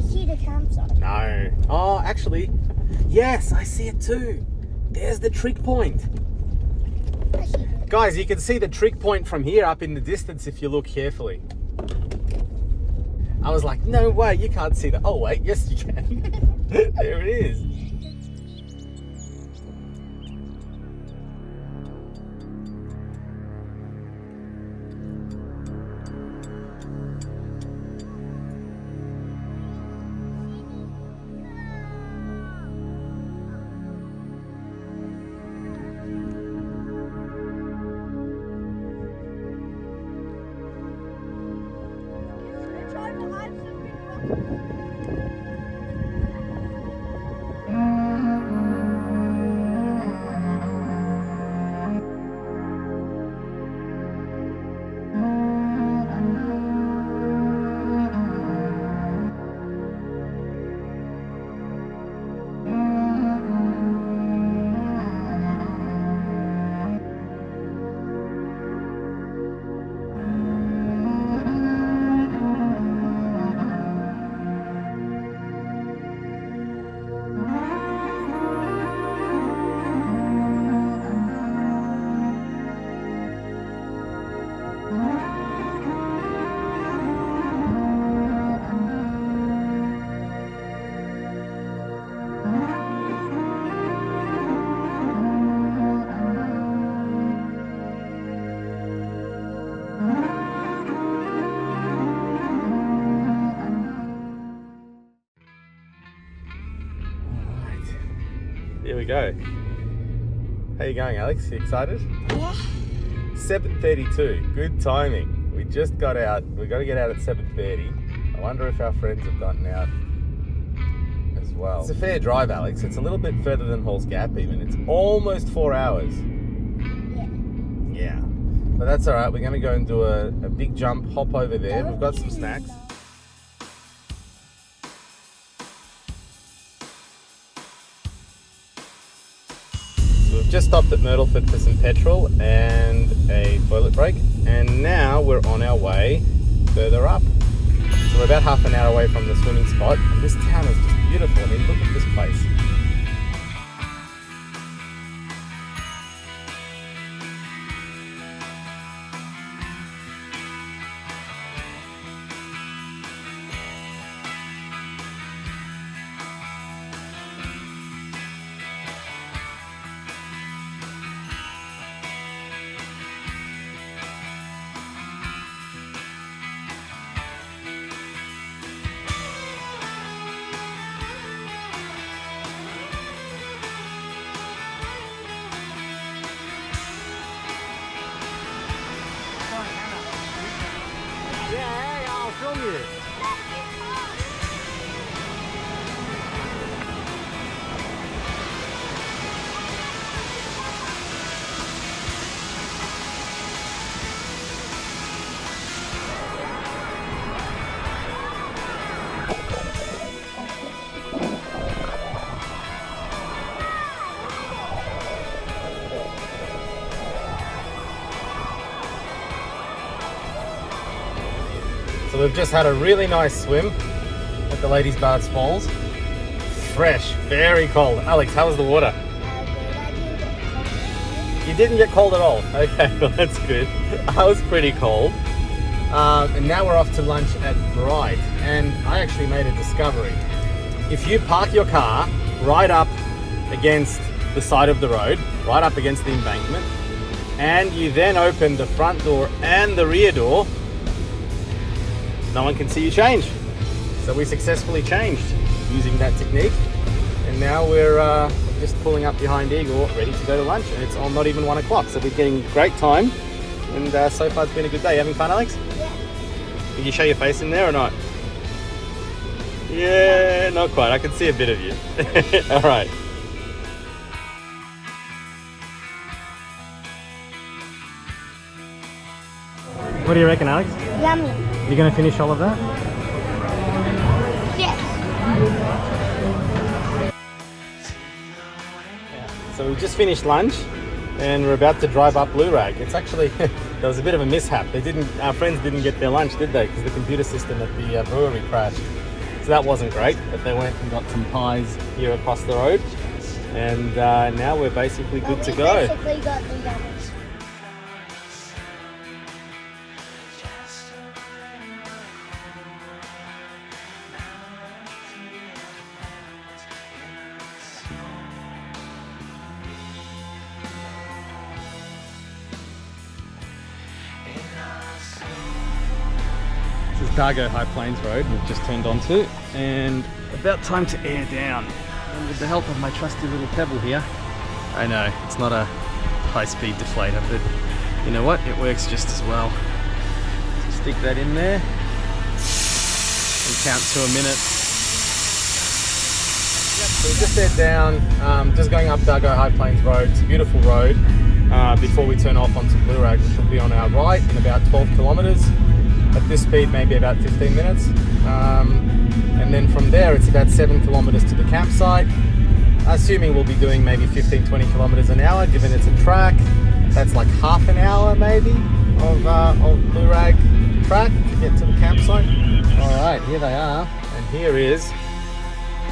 see the campsite. No. Oh, actually, yes, I see it too. There's the trig point. I see it. Guys, you can see the trig point from here up in the distance if you look carefully. I was like, no way, you can't see that. Oh, wait, yes, you can. There it is. Here we go. How you going, Alex? You excited? Yeah. 7:32. Good timing. We just got out. We got to get out at 7:30. I wonder if our friends have gotten out as well. It's a fair drive, Alex. It's a little bit further than Halls Gap even. It's almost 4 hours. Yeah. But that's all right. We're going to go and do a big jump, hop over there. We've got some snacks. We've just stopped at Myrtleford for some petrol and a toilet break, and now we're on our way further up. So we're about half an hour away from the swimming spot, and this town is just beautiful. I mean, look at this place. Yeah, I'll film you. So we've just had a really nice swim at the Ladies Baths Falls. Fresh, very cold. Alex, how was the water? You didn't get cold at all? Okay, well that's good. I was pretty cold. And now we're off to lunch at Bright. And I actually made a discovery. If you park your car right up against the side of the road, right up against the embankment, and you then open the front door and the rear door, no one can see you change. So we successfully changed using that technique, and now we're just pulling up behind Eagle, ready to go to lunch, and it's not even 1 o'clock, so we're getting great time, and so far it's been a good day. Having fun, Alex? Yeah. Can you show your face in there or not? Yeah, not quite. I can see a bit of you. All right. What do you reckon, Alex? Yummy. You're going to finish all of that? Yes. So we just finished lunch and we're about to drive up Blue Rag. It's actually, there was a bit of a mishap. Our friends didn't get their lunch, did they? Because the computer system at the brewery crashed. So that wasn't great, but they went and got some pies here across the road. And now we're basically good to go. Basically got the yummies. This is Dargo High Plains Road we've just turned onto, and about time to air down. And with the help of my trusty little pebble here, I know it's not a high-speed deflator, but you know what? It works just as well. So stick that in there and count to a minute. Yep, so we just aired down, just going up Dargo High Plains Road. It's a beautiful road before we turn off onto Blue Rag, which will be on our right in about 12 kilometers. At this speed, maybe about 15 minutes. And then from there, it's about 7 kilometers to the campsite. Assuming we'll be doing maybe 15-20 kilometers an hour, given it's a track. That's like half an hour maybe of Blue Rag track to get to the campsite. All right, here they are. And here is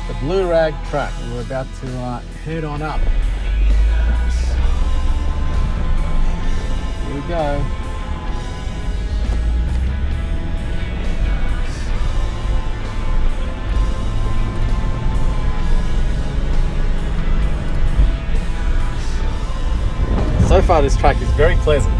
the Blue Rag track. We're about to head on up. Here we go. So far this track is very pleasant.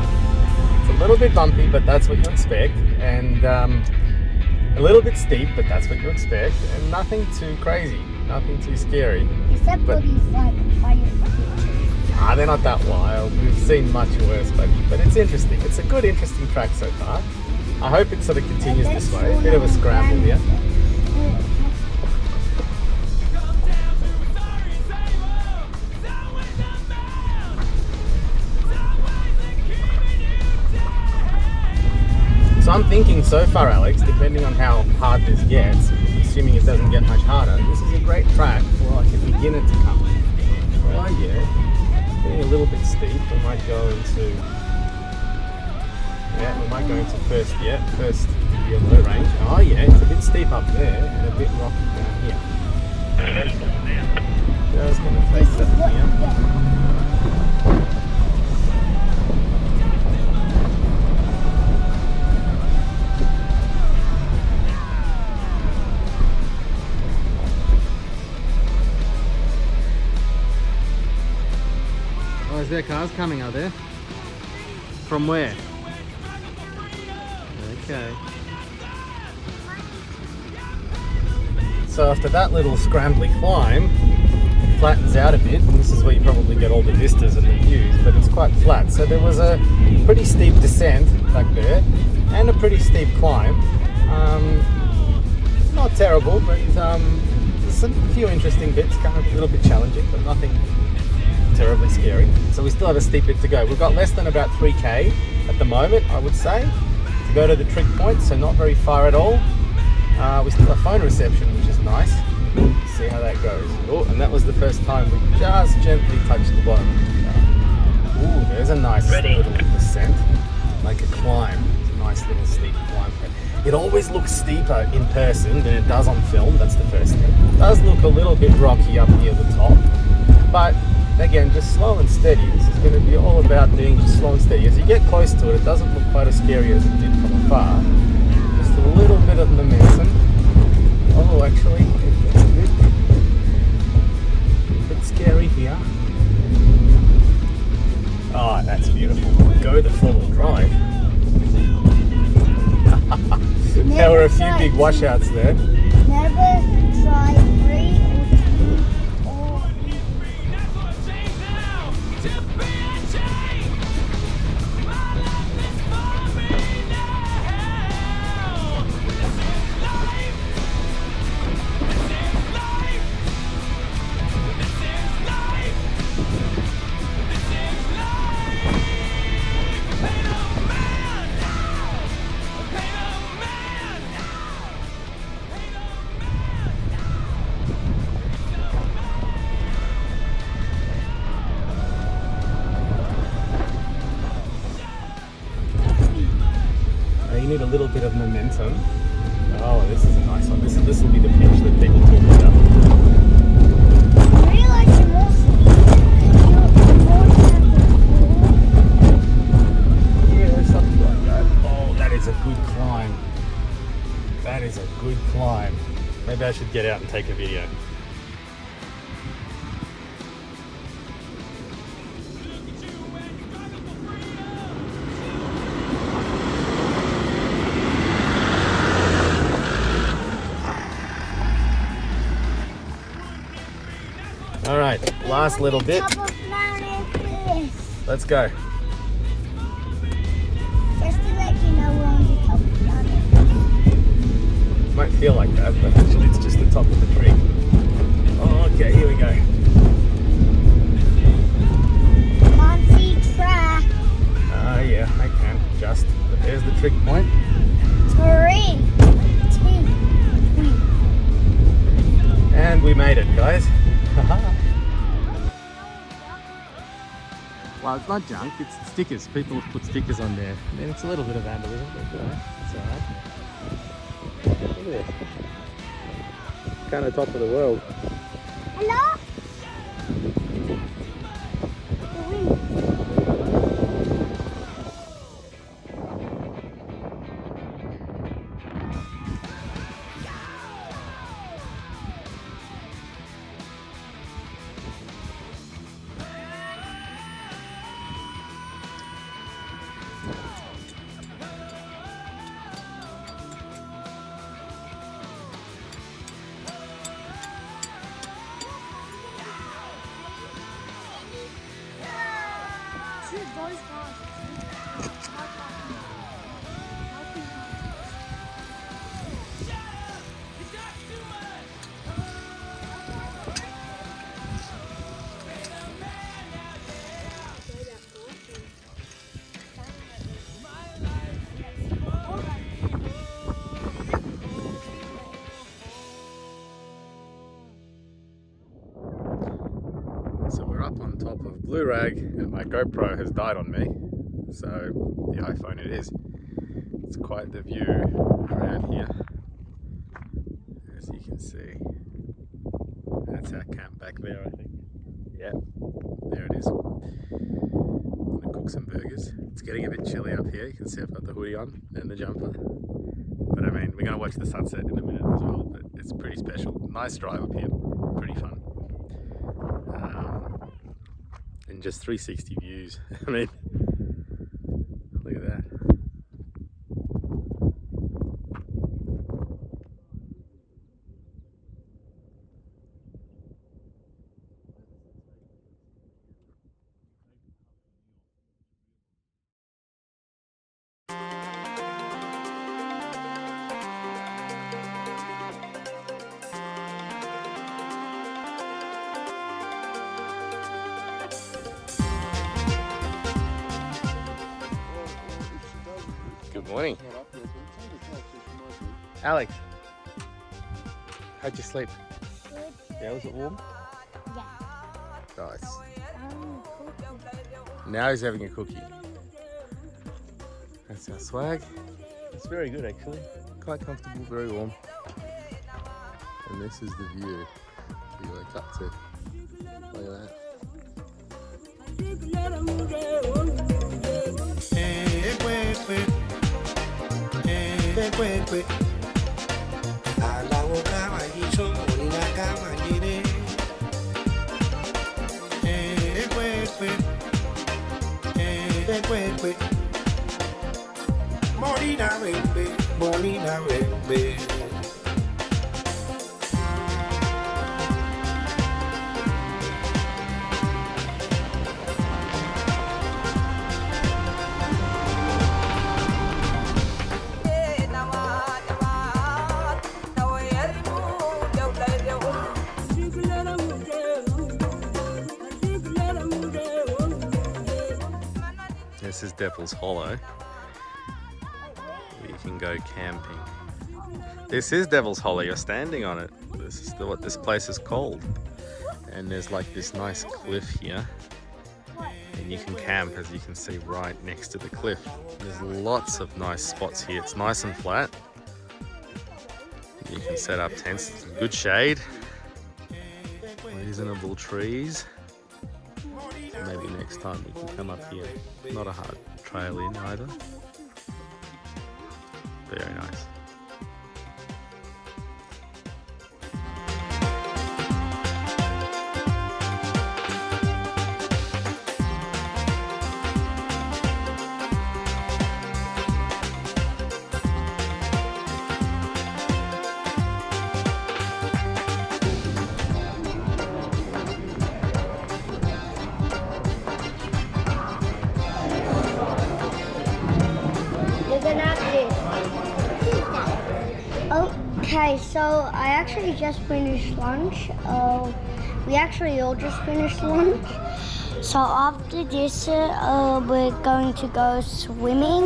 It's a little bit bumpy, but that's what you expect, and a little bit steep, but that's what you expect, and nothing too crazy, nothing too scary. Except for these like fire creatures. They're not that wild. We've seen much worse, but it's interesting. It's a good, interesting track so far. I hope it sort of continues this way. A bit of a scramble here. So I'm thinking so far, Alex, depending on how hard this gets, assuming it doesn't get much harder, this is a great track for like a beginner to come. Oh yeah, getting a little bit steep. We might go into, first yellow range. Oh yeah, it's a bit steep up there and a bit rocky down here. Just going to take that here. Oh, is there cars coming, are there? From where? Okay. So after that little scrambly climb, it flattens out a bit, and this is where you probably get all the vistas and the views, but it's quite flat. So there was a pretty steep descent back there, and a pretty steep climb. Not terrible, but there's a few interesting bits, kind of a little bit challenging, but nothing terribly scary. So we still have a steep bit to go. We've got less than about 3k at the moment, I would say, to go to the trick point, so not very far at all. We still have phone reception, which is nice. See how that goes. Oh, and that was the first time we just gently touched the bottom. Ooh, there's a nice little descent, like a climb. It's a nice little steep climb. It always looks steeper in person than it does on film. That's the first thing. It does look a little bit rocky up near the top, but again, just slow and steady. This is going to be all about being just slow and steady. As you get close to it, it doesn't look quite as scary as it did from afar. Just a little bit of momentum. Oh, actually, it gets a bit scary here. Oh, that's beautiful. Go the four-wheel drive. There were a few big washouts there. Never try 3 or 2 or good climb. Maybe I should get out and take a video. All right, last little bit. Top of Mount Everest. Let's go. Just to let you know, we're on the top of Mount Everest. Might feel like that, but actually it's just the top of the tree. Oh, okay, here we go. Can't see track. Yeah, I can just. But there's the trick point. 3, 2, 1. And we made it, guys. Well, it's not junk, it's stickers. People have put stickers on there. I mean, it's a little bit of vandalism, but it's alright. Look at this. Kind of top of the world. Hello? The wind. So we're up on top of Blue Rag and my GoPro has died on me. So the iPhone it is. It's quite the view around here. As you can see. That's our camp back there, I think. Yeah, there it is. I'm gonna cook some burgers. It's getting a bit chilly up here. You can see I've got the hoodie on and the jumper. But I mean, we're gonna watch the sunset in a minute as well, but it's pretty special. Nice drive up here, pretty fun. And just 360 views. I mean, look at that. Good morning. Alex, how'd you sleep? Good. Yeah, was it warm? Yeah. Nice. Cookie. Now he's having a cookie. That's our swag. It's very good actually. Quite comfortable, very warm. And this is the view we wake up to. Look at that. This is Devil's Hollow. We can go camping. This is Devil's Hollow, you're standing on it. This is what this place is called. And there's like this nice cliff here. And you can camp, as you can see, right next to the cliff. There's lots of nice spots here. It's nice and flat. You can set up tents, good shade. Reasonable trees. Maybe next time we can come up here. Not a hard trail in either. Very nice. Guys, so I actually just finished lunch. We actually all just finished lunch. So after this, we're going to go swimming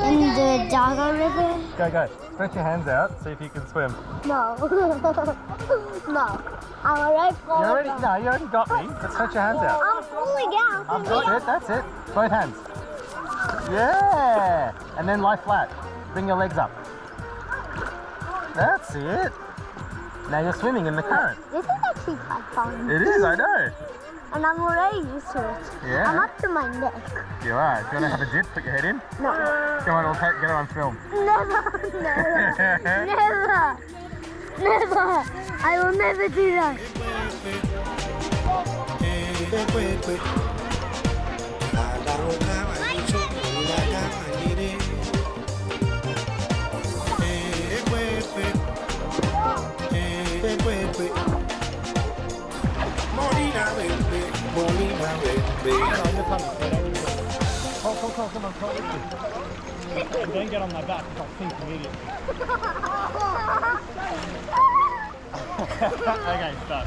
in the Dago River. Go. Stretch your hands out, see if you can swim. No. No. I'm already falling You down. already got me. Let's stretch your hands out. I'm falling down. That's it. Both hands. Yeah! And then lie flat. Bring your legs up. That's it. Now you're swimming in the current. This is actually quite fun. It is, I know. And I'm already used to it. Yeah. I'm up to my neck. You are. Do you want to have a dip? Put your head in. No. Come on, we'll get it on film. Never. I will never do that. Don't get on my back because I'll sink immediately. Okay, start.